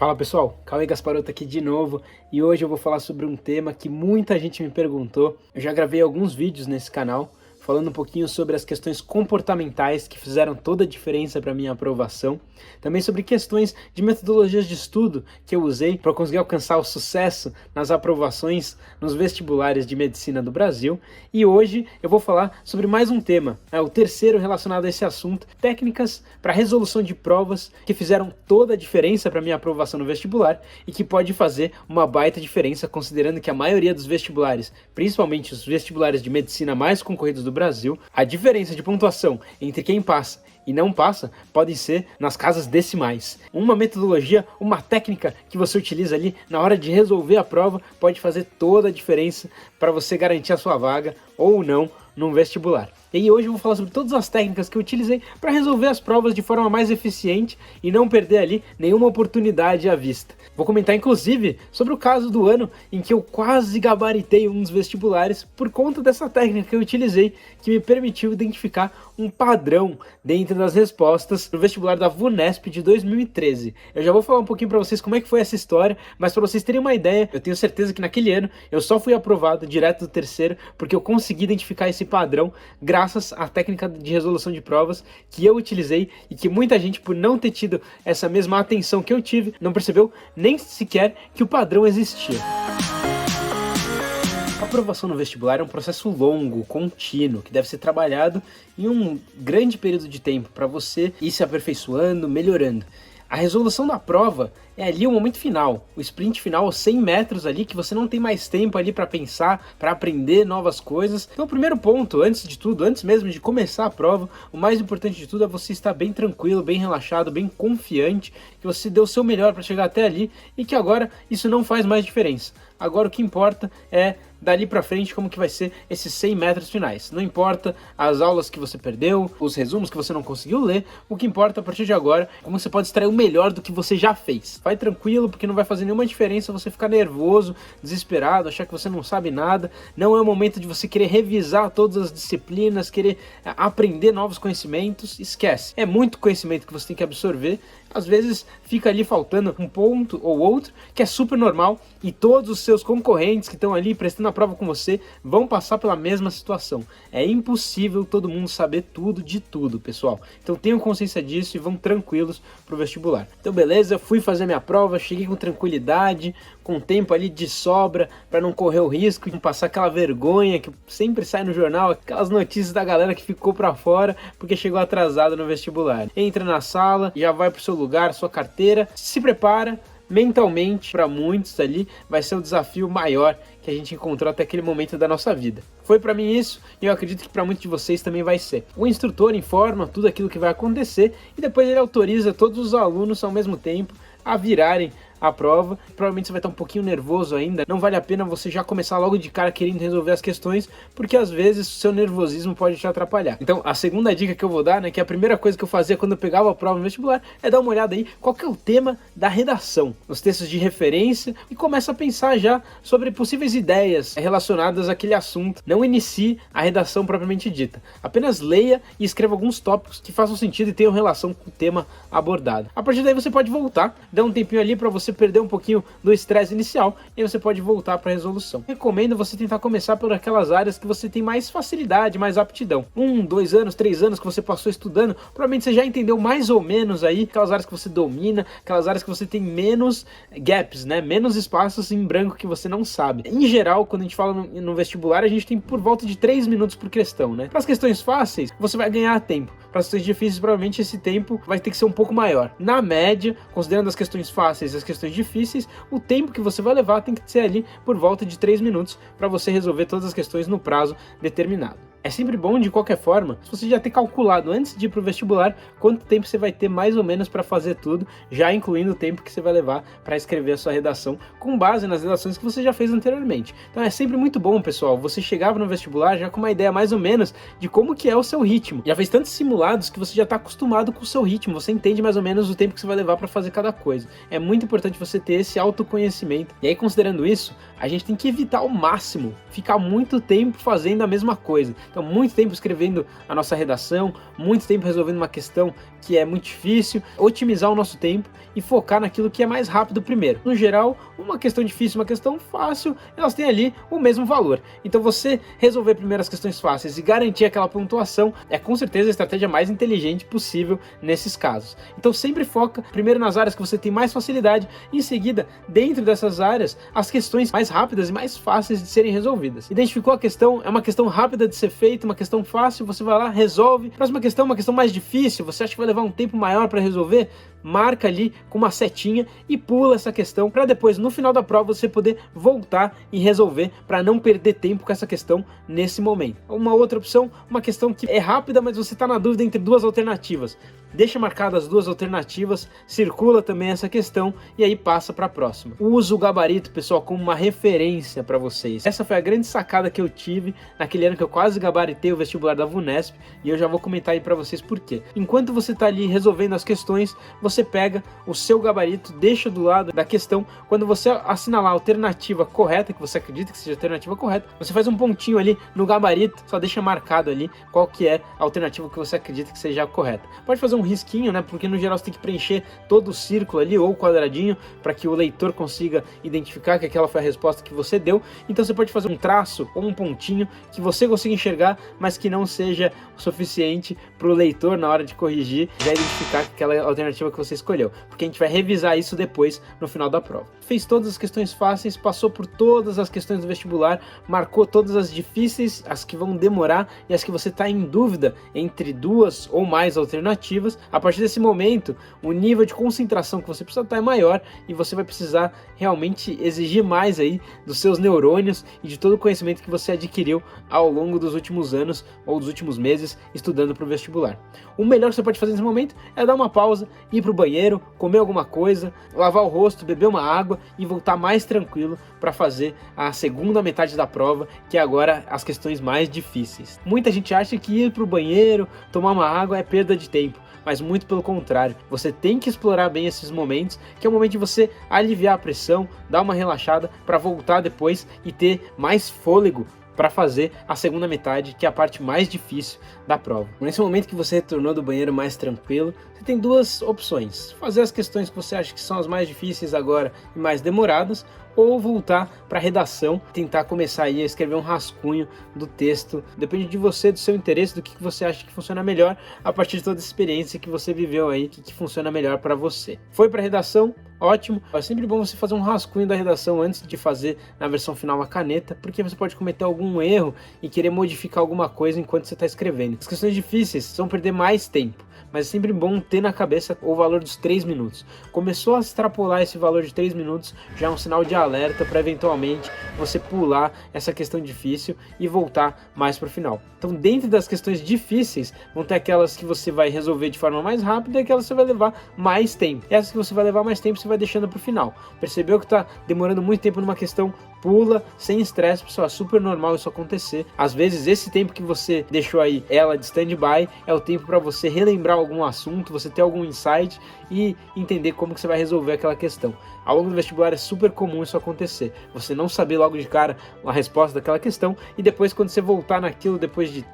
Fala pessoal, Cauê Gasparotto aqui de novo e hoje eu vou falar sobre um tema que muita gente me perguntou. Eu já gravei alguns vídeos nesse canal falando um pouquinho sobre as questões comportamentais que fizeram toda a diferença para minha aprovação, também sobre questões de metodologias de estudo que eu usei para conseguir alcançar o sucesso nas aprovações nos vestibulares de medicina do Brasil, e hoje eu vou falar sobre mais um tema, o terceiro relacionado a esse assunto, técnicas para resolução de provas que fizeram toda a diferença para minha aprovação no vestibular e que pode fazer uma baita diferença considerando que a maioria dos vestibulares, principalmente os vestibulares de medicina mais concorridos do Brasil, a diferença de pontuação entre quem passa e não passa pode ser nas casas decimais. Uma metodologia, uma técnica que você utiliza ali na hora de resolver a prova pode fazer toda a diferença para você garantir a sua vaga ou não num vestibular. E hoje eu vou falar sobre todas as técnicas que eu utilizei para resolver as provas de forma mais eficiente e não perder ali nenhuma oportunidade à vista. Vou comentar inclusive sobre o caso do ano em que eu quase gabaritei um dos vestibulares por conta dessa técnica que eu utilizei, que me permitiu identificar um padrão dentro das respostas no vestibular da VUNESP de 2013. Eu já vou falar um pouquinho para vocês como é que foi essa história, mas para vocês terem uma ideia, eu tenho certeza que naquele ano eu só fui aprovado direto do terceiro porque eu consegui identificar esse padrão graças à técnica de resolução de provas que eu utilizei e que muita gente, por não ter tido essa mesma atenção que eu tive, não percebeu nem sequer que o padrão existia. A aprovação no vestibular é um processo longo, contínuo, que deve ser trabalhado em um grande período de tempo para você ir se aperfeiçoando, melhorando. A resolução da prova é ali o momento final, o sprint final, os 100 metros ali, que você não tem mais tempo ali para pensar, para aprender novas coisas. Então o primeiro ponto, antes de tudo, antes mesmo de começar a prova, o mais importante de tudo é você estar bem tranquilo, bem relaxado, bem confiante, que você deu o seu melhor para chegar até ali e que agora isso não faz mais diferença. Agora o que importa é dali pra frente como que vai ser esses 100 metros finais. Não importa as aulas que você perdeu, os resumos que você não conseguiu ler, o que importa a partir de agora é como você pode extrair o melhor do que você já fez. Vai tranquilo, porque não vai fazer nenhuma diferença você ficar nervoso, desesperado, achar que você não sabe nada. Não é o momento de você querer revisar todas as disciplinas, querer aprender novos conhecimentos. Esquece. É muito conhecimento que você tem que absorver. Às vezes fica ali faltando um ponto ou outro, que é super normal, e todos os seus concorrentes que estão ali prestando a prova com você vão passar pela mesma situação. É impossível todo mundo saber tudo de tudo, pessoal. Então tenham consciência disso e vão tranquilos pro vestibular. Então beleza, eu fui fazer minha prova, cheguei com tranquilidade, com tempo ali de sobra, para não correr o risco de passar aquela vergonha que sempre sai no jornal, aquelas notícias da galera que ficou para fora porque chegou atrasado no vestibular. Entra na sala, já vai pro seu lugar, sua carteira, se prepara mentalmente. Para muitos ali vai ser o desafio maior que a gente encontrou até aquele momento da nossa vida. Foi para mim isso e eu acredito que para muitos de vocês também vai ser. O instrutor informa tudo aquilo que vai acontecer e depois ele autoriza todos os alunos ao mesmo tempo a virarem a prova. Provavelmente você vai estar um pouquinho nervoso ainda, não vale a pena você já começar logo de cara querendo resolver as questões, porque às vezes o seu nervosismo pode te atrapalhar. Então a segunda dica que eu vou dar, que é a primeira coisa que eu fazia quando eu pegava a prova no vestibular, é dar uma olhada aí qual que é o tema da redação, os textos de referência, e começa a pensar já sobre possíveis ideias relacionadas àquele assunto. Não inicie a redação propriamente dita, apenas leia e escreva alguns tópicos que façam sentido e tenham relação com o tema abordado. A partir daí você pode voltar, dar um tempinho ali para você perder um pouquinho do estresse inicial e você pode voltar para a resolução. Recomendo você tentar começar por aquelas áreas que você tem mais facilidade, mais aptidão. 1, 2 anos, 3 anos que você passou estudando, provavelmente você já entendeu mais ou menos aí aquelas áreas que você domina, aquelas áreas que você tem menos gaps, menos espaços em branco que você não sabe. Em geral, quando a gente fala no vestibular, a gente tem por volta de 3 minutos por questão, Para as questões fáceis, você vai ganhar tempo. Para as questões difíceis, provavelmente esse tempo vai ter que ser um pouco maior. Na média, considerando as questões fáceis e as questões difíceis, o tempo que você vai levar tem que ser ali por volta de 3 minutos para você resolver todas as questões no prazo determinado. É sempre bom, de qualquer forma, se você já ter calculado antes de ir para o vestibular quanto tempo você vai ter mais ou menos para fazer tudo, já incluindo o tempo que você vai levar para escrever a sua redação com base nas redações que você já fez anteriormente. Então é sempre muito bom, pessoal, você chegava no vestibular já com uma ideia mais ou menos de como que é o seu ritmo. Já fez tantos simulados que você já está acostumado com o seu ritmo, você entende mais ou menos o tempo que você vai levar para fazer cada coisa. É muito importante você ter esse autoconhecimento. E aí, considerando isso, a gente tem que evitar ao máximo ficar muito tempo fazendo a mesma coisa. Então, muito tempo escrevendo a nossa redação, muito tempo resolvendo uma questão que é muito difícil, otimizar o nosso tempo e focar naquilo que é mais rápido primeiro. No geral, uma questão difícil e uma questão fácil, elas têm ali o mesmo valor. Então você resolver primeiro as questões fáceis e garantir aquela pontuação é com certeza a estratégia mais inteligente possível nesses casos. Então sempre foca primeiro nas áreas que você tem mais facilidade e em seguida, dentro dessas áreas, as questões mais rápidas e mais fáceis de serem resolvidas. Identificou a questão, é uma questão rápida de ser feita, uma questão fácil, você vai lá, resolve. Próxima questão, uma questão mais difícil, você acha que vai levar um tempo maior para resolver? Marca ali com uma setinha e pula essa questão para depois, no final da prova, você poder voltar e resolver para não perder tempo com essa questão nesse momento. Uma outra opção, uma questão que é rápida, mas você está na dúvida entre duas alternativas. Deixa marcadas as duas alternativas, circula também essa questão e aí passa para a próxima. Usa o gabarito, pessoal, como uma referência para vocês. Essa foi a grande sacada que eu tive naquele ano que eu quase gabaritei o vestibular da VUNESP e eu já vou comentar aí para vocês por quê. Enquanto você está ali resolvendo as questões, você pega o seu gabarito, deixa do lado da questão. Quando você assinalar a alternativa correta, que você acredita que seja a alternativa correta, você faz um pontinho ali no gabarito, só deixa marcado ali qual que é a alternativa que você acredita que seja a correta. Pode fazer um risquinho, né? Porque no geral você tem que preencher todo o círculo ali ou o quadradinho para que o leitor consiga identificar que aquela foi a resposta que você deu. Então você pode fazer um traço ou um pontinho que você consiga enxergar, mas que não seja o suficiente para o leitor na hora de corrigir já identificar aquela alternativa que você escolheu, porque a gente vai revisar isso depois no final da prova. Fez todas as questões fáceis, passou por todas as questões do vestibular, marcou todas as difíceis, as que vão demorar e as que você está em dúvida entre duas ou mais alternativas. A partir desse momento, o nível de concentração que você precisa estar é maior e você vai precisar realmente exigir mais aí dos seus neurônios e de todo o conhecimento que você adquiriu ao longo dos últimos anos ou dos últimos meses estudando para o vestibular. O melhor que você pode fazer nesse momento é dar uma pausa, ir para o banheiro, comer alguma coisa, lavar o rosto, beber uma água e voltar mais tranquilo para fazer a segunda metade da prova, que é agora as questões mais difíceis. Muita gente acha que ir para o banheiro, tomar uma água é perda de tempo, mas muito pelo contrário, você tem que explorar bem esses momentos, que é o momento de você aliviar a pressão, dar uma relaxada para voltar depois e ter mais fôlego para fazer a segunda metade, que é a parte mais difícil da prova. Nesse momento que você retornou do banheiro mais tranquilo, você tem duas opções: fazer as questões que você acha que são as mais difíceis agora e mais demoradas, ou voltar para a redação, tentar começar aí a escrever um rascunho do texto. Depende de você, do seu interesse, do que você acha que funciona melhor a partir de toda essa experiência que você viveu aí, que funciona melhor para você. Foi para a redação? Ótimo. É sempre bom você fazer um rascunho da redação antes de fazer na versão final a caneta, porque você pode cometer algum erro e querer modificar alguma coisa enquanto você está escrevendo. As questões difíceis vão perder mais tempo, mas é sempre bom ter na cabeça o valor dos 3 minutos. Começou a extrapolar esse valor de 3 minutos, já é um sinal de alerta para eventualmente você pular essa questão difícil e voltar mais para o final. Então, dentro das questões difíceis, vão ter aquelas que você vai resolver de forma mais rápida e aquelas que você vai levar mais tempo. Essas que você vai levar mais tempo, você vai deixando para o final. Percebeu que está demorando muito tempo numa questão? Pula, sem estresse, pessoal, é super normal isso acontecer. Às vezes esse tempo que você deixou aí ela de stand-by é o tempo para você relembrar algum assunto, você ter algum insight e entender como que você vai resolver aquela questão. Ao longo do vestibular é super comum isso acontecer, você não saber logo de cara a resposta daquela questão e depois quando você voltar naquilo depois de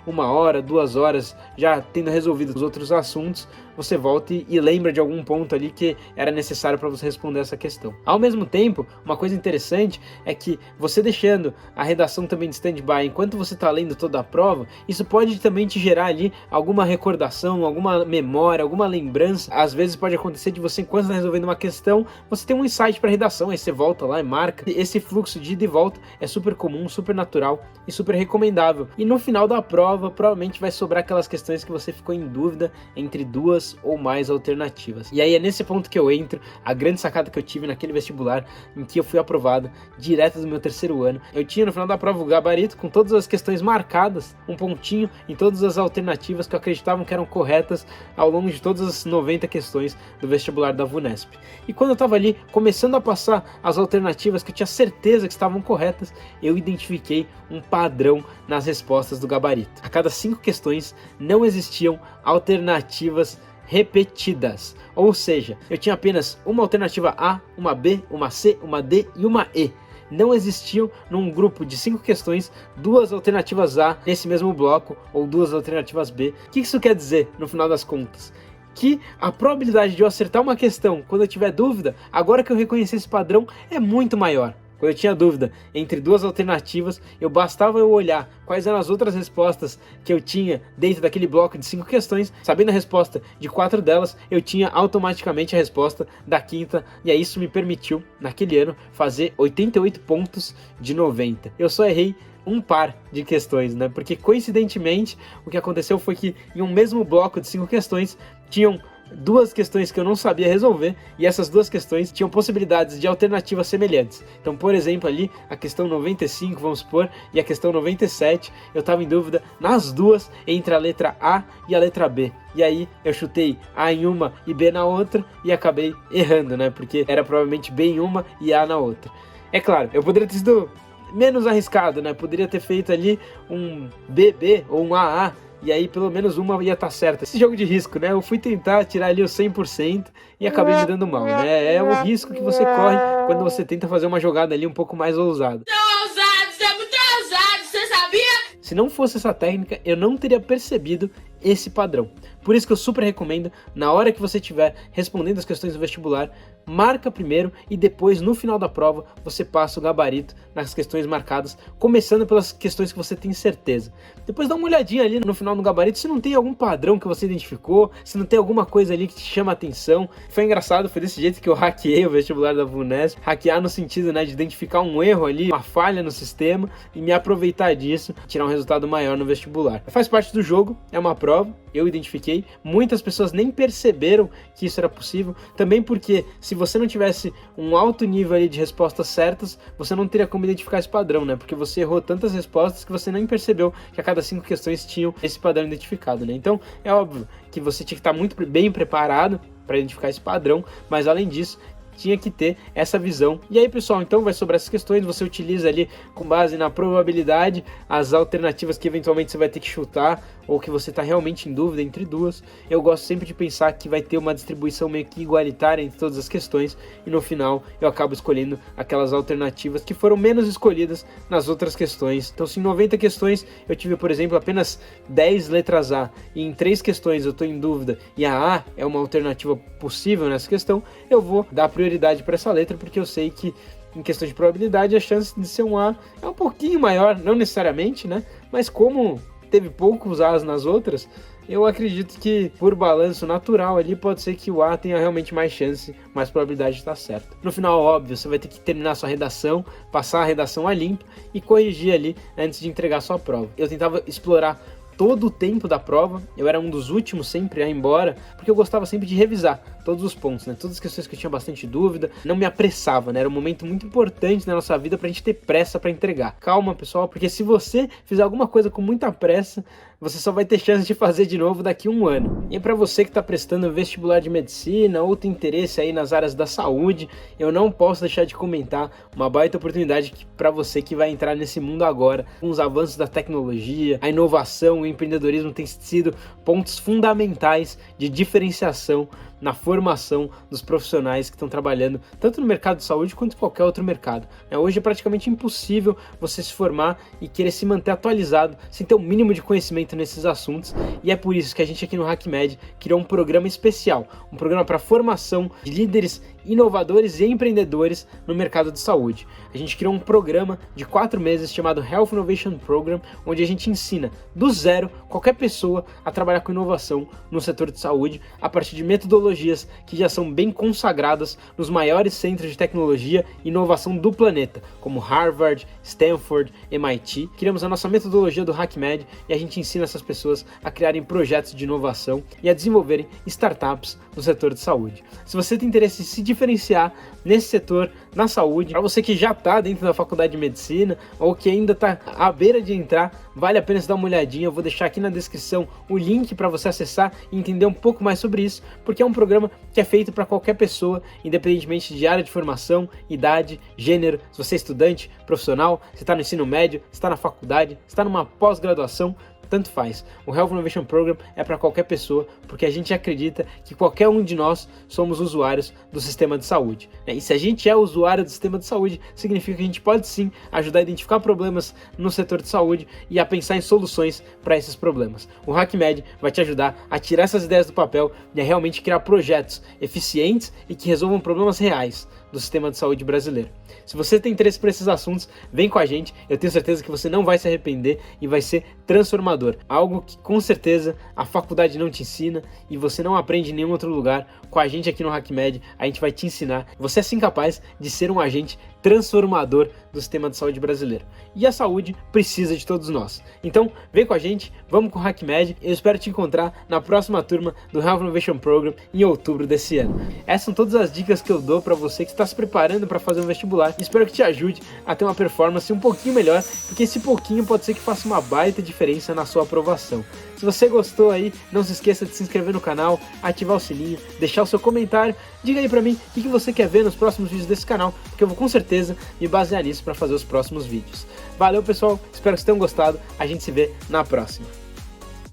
1 hora, 2 horas, já tendo resolvido os outros assuntos, você volta e lembra de algum ponto ali que era necessário para você responder essa questão. Ao mesmo tempo, uma coisa interessante é que você deixando a redação também de stand-by enquanto você está lendo toda a prova, isso pode também te gerar ali alguma recordação, alguma memória, alguma lembrança. Às vezes pode acontecer de você, enquanto está resolvendo uma questão, você tem um insight para a redação, aí você volta lá e marca. Esse fluxo de ida e volta é super comum, super natural e super recomendável. E no final da prova, provavelmente vai sobrar aquelas questões que você ficou em dúvida entre duas ou mais alternativas. E aí é nesse ponto que eu entro, a grande sacada que eu tive naquele vestibular em que eu fui aprovado direto do meu 3º ano. Eu tinha no final da prova o gabarito com todas as questões marcadas, um pontinho em todas as alternativas que eu acreditava que eram corretas ao longo de todas as 90 questões do vestibular da VUNESP. E quando eu estava ali começando a passar as alternativas que eu tinha certeza que estavam corretas, eu identifiquei um padrão nas respostas do gabarito. A cada 5 questões não existiam alternativas repetidas, ou seja, eu tinha apenas uma alternativa A, uma B, uma C, uma D e uma E. não existiam num grupo de 5 questões 2 alternativas A nesse mesmo bloco ou 2 alternativas B. O que isso quer dizer no final das contas? Que a probabilidade de eu acertar uma questão quando eu tiver dúvida, agora que eu reconheci esse padrão, é muito maior. Quando eu tinha dúvida entre 2 alternativas, bastava eu olhar quais eram as outras respostas que eu tinha dentro daquele bloco de 5 questões. Sabendo a resposta de 4 delas, eu tinha automaticamente a resposta da quinta. E aí isso me permitiu, naquele ano, fazer 88 pontos de 90. Eu só errei um par de questões, né? Porque coincidentemente o que aconteceu foi que em um mesmo bloco de 5 questões tinham 2 questões que eu não sabia resolver, e essas 2 questões tinham possibilidades de alternativas semelhantes. Então, por exemplo, ali a questão 95, vamos supor, e a questão 97, eu estava em dúvida nas duas entre a letra A e a letra B. E aí eu chutei A em uma e B na outra e acabei errando, né? Porque era provavelmente B em uma e A na outra. É claro, eu poderia ter sido menos arriscado, né? Poderia ter feito ali um BB ou um AA, e aí pelo menos uma ia estar certa. Esse jogo de risco, né? Eu fui tentar tirar ali o 100% e acabei me dando mal, né? É o risco que você corre quando você tenta fazer uma jogada ali um pouco mais ousada. Você é muito ousado, você sabia? Se não fosse essa técnica, eu não teria percebido esse padrão. Por isso que eu super recomendo, na hora que você estiver respondendo as questões do vestibular, marca primeiro e depois, no final da prova, você passa o gabarito nas questões marcadas, começando pelas questões que você tem certeza. Depois dá uma olhadinha ali no final do gabarito se não tem algum padrão que você identificou, se não tem alguma coisa ali que te chama a atenção. Foi engraçado, foi desse jeito que eu hackeei o vestibular da VUNESP. Hackear no sentido, né, de identificar um erro ali, uma falha no sistema e me aproveitar disso, tirar um resultado maior no vestibular. Faz parte do jogo, é uma prova, eu identifiquei. Muitas pessoas nem perceberam que isso era possível, também porque se você não tivesse um alto nível ali de respostas certas, você não teria como identificar esse padrão, né? Porque você errou tantas respostas que você nem percebeu que a cada 5 questões tinham esse padrão identificado, né? Então, é óbvio que você tinha que estar muito bem preparado para identificar esse padrão, mas além disso, tinha que ter essa visão. E aí, pessoal, então vai sobrar essas questões, você utiliza ali com base na probabilidade as alternativas que eventualmente você vai ter que chutar ou que você está realmente em dúvida entre duas. Eu gosto sempre de pensar que vai ter uma distribuição meio que igualitária entre todas as questões e no final eu acabo escolhendo aquelas alternativas que foram menos escolhidas nas outras questões. Então, se em 90 questões eu tive, por exemplo, apenas 10 letras A e em 3 questões eu estou em dúvida e a A é uma alternativa possível nessa questão, eu vou dar prioridade para essa letra, porque eu sei que em questão de probabilidade a chance de ser um A é um pouquinho maior, não necessariamente, né? Mas como teve poucos A's nas outras, eu acredito que por balanço natural ali pode ser que o A tenha realmente mais chance, mais probabilidade de estar certo. No final, óbvio, você vai ter que terminar sua redação, passar a redação a limpo e corrigir ali antes de entregar sua prova. Eu tentava explorar todo o tempo da prova, eu era um dos últimos sempre a ir embora, porque eu gostava sempre de revisar todos os pontos, né? Todas as questões que eu tinha bastante dúvida, não me apressava, né? Era um momento muito importante na nossa vida pra gente ter pressa pra entregar. Calma, pessoal, porque se você fizer alguma coisa com muita pressa, você só vai ter chance de fazer de novo daqui a um ano. E para você que está prestando vestibular de medicina ou tem interesse aí nas áreas da saúde, eu não posso deixar de comentar uma baita oportunidade para você que vai entrar nesse mundo agora. Com os avanços da tecnologia, a inovação, o empreendedorismo têm sido pontos fundamentais de diferenciação na formação dos profissionais que estão trabalhando tanto no mercado de saúde quanto em qualquer outro mercado. Hoje é praticamente impossível você se formar e querer se manter atualizado sem ter o mínimo de conhecimento nesses assuntos, e é por isso que a gente aqui no HackMed criou um programa especial, um programa para formação de líderes inovadores e empreendedores no mercado de saúde. A gente criou um programa de 4 meses chamado Health Innovation Program, onde a gente ensina do zero qualquer pessoa a trabalhar com inovação no setor de saúde a partir de metodologias que já são bem consagradas nos maiores centros de tecnologia e inovação do planeta, como Harvard, Stanford, MIT. Criamos a nossa metodologia do HackMed e a gente ensina essas pessoas a criarem projetos de inovação e a desenvolverem startups no setor de saúde. Se você tem interesse em se diferenciar nesse setor, na saúde, para você que já está dentro da faculdade de medicina ou que ainda está à beira de entrar, vale a pena você dar uma olhadinha. Eu vou deixar aqui na descrição o link para você acessar e entender um pouco mais sobre isso, porque é um programa que é feito para qualquer pessoa, independentemente de área de formação, idade, gênero, se você é estudante, profissional, se está no ensino médio, se está na faculdade, se está numa pós-graduação, tanto faz. O Health Innovation Program é para qualquer pessoa, porque a gente acredita que qualquer um de nós somos usuários do sistema de saúde. E se a gente é usuário do sistema de saúde, significa que a gente pode sim ajudar a identificar problemas no setor de saúde e a pensar em soluções para esses problemas. O HackMed vai te ajudar a tirar essas ideias do papel e a realmente criar projetos eficientes e que resolvam problemas reais do sistema de saúde brasileiro. Se você tem interesse por esses assuntos, vem com a gente, eu tenho certeza que você não vai se arrepender e vai ser transformador. Algo que com certeza a faculdade não te ensina e você não aprende em nenhum outro lugar. Com a gente aqui no HackMed, a gente vai te ensinar. Você é sim capaz de ser um agente transformador do sistema de saúde brasileiro. E a saúde precisa de todos nós. Então, vem com a gente, vamos com o HackMed. Eu espero te encontrar na próxima turma do Health Innovation Program em outubro desse ano. Essas são todas as dicas que eu dou para você que está se preparando para fazer um vestibular. Espero que te ajude a ter uma performance um pouquinho melhor, porque esse pouquinho pode ser que faça uma baita diferença na sua aprovação. Se você gostou aí, não se esqueça de se inscrever no canal, ativar o sininho, deixar o seu comentário. Diga aí pra mim o que você quer ver nos próximos vídeos desse canal, porque eu vou com certeza me basear nisso para fazer os próximos vídeos. Valeu pessoal, espero que vocês tenham gostado, a gente se vê na próxima.